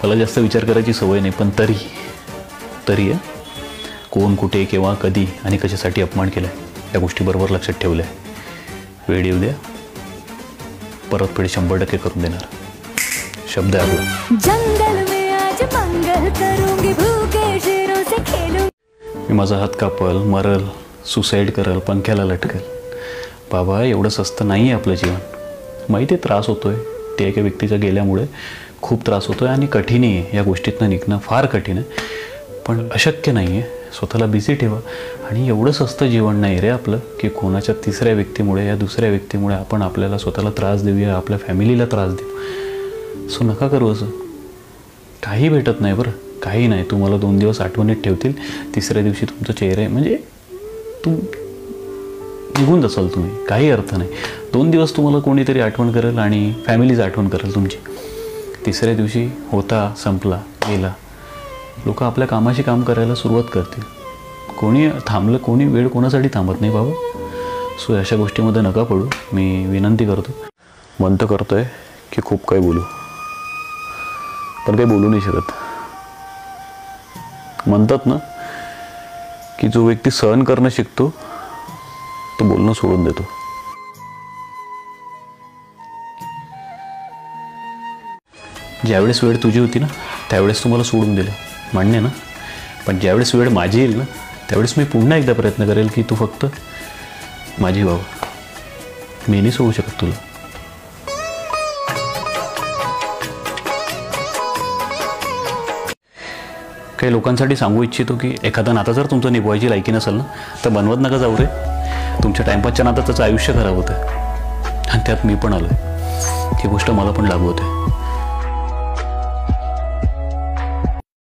स्वतःला जास्त विचार करायची सवय नाही, पण तरी आहे कोण कुठे केव्हा कधी आणि कशासाठी अपमान केला आहे या गोष्टीबरोबर लक्षात ठेवलं आहे. वेळ येऊ द्या, परतफेड 100% करून देणार. शब्द आहे आपला. जंगल में आज मंगल करूंगी, भूखे शेरों से खेलूं. मी माझा हात कापल, मरल, सुसाईड करल, पंख्याला लटकल. बाबा एवढं सस्तं नाही आहे आपलं जीवन. माहिती आहे त्रास होतो आहे, ते एका व्यक्तीच्या गेल्यामुळे खूप त्रास होतो आहे आणि कठीणही आहे. या गोष्टीतनं निघणं फार कठीण आहे, पण अशक्य नाही आहे. स्वतःला बिझी ठेवा. आणि एवढं सस्तं जीवन नाही रे आपलं की कोणाच्या तिसऱ्या व्यक्तीमुळे या दुसऱ्या व्यक्तीमुळे आपण आपल्याला स्वतःला त्रास देऊया, आपल्या फॅमिलीला त्रास देऊ. सो नका करू असं. काही भेटत नाही बरं, काही नाही. तुम्हाला 2 दिवस आठवणीत ठेवतील, तिसऱ्या दिवशी तुमचं चेहरा म्हणजे निघून जाचाल तुम्ही. काही अर्थ नाही. 2 दिवस तुम्हाला कोणीतरी आठवण करेल आणि फॅमिलीच आठवण करेल तुमची. तिसऱ्या दिवशी होता, संपला, गेला. लोक आपल्या कामाशी काम करायला सुरुवात करतील. कोणी थांबलं, कोणी वेळ कोणासाठी थांबत नाही बाबा. सो अशा गोष्टीमध्ये नका पडू. मी विनंती करतो. मन तर करतो आहे की खूप काही बोलू, पण काही बोलू नाही शकत. म्हणतात ना की जो व्यक्ती सहन करणं शिकतो तो बोलणं सोडून देतो. ज्यावेळेस वेळ तुझी होती ना त्यावेळेस तुम्हाला सोडून दिलं, मान्य ना. पण ज्यावेळेस वेळ माझी येईल ना त्यावेळेस मी पुन्हा एकदा प्रयत्न करेल की तू फक्त माझी व्हावं. मी नाही सोडू शकत तुला. काही लोकांसाठी सांगू इच्छितो की एखादा नाता जर तुमचं निभवायची लायकी नसेल ना तर बनवत नका जाऊ रे. तुमच्या टाइमपासच्या नातं त्याचं आयुष्य खराब होतं आणि त्यात मी पण आलो आहे. ही गोष्ट मला पण लागू होते.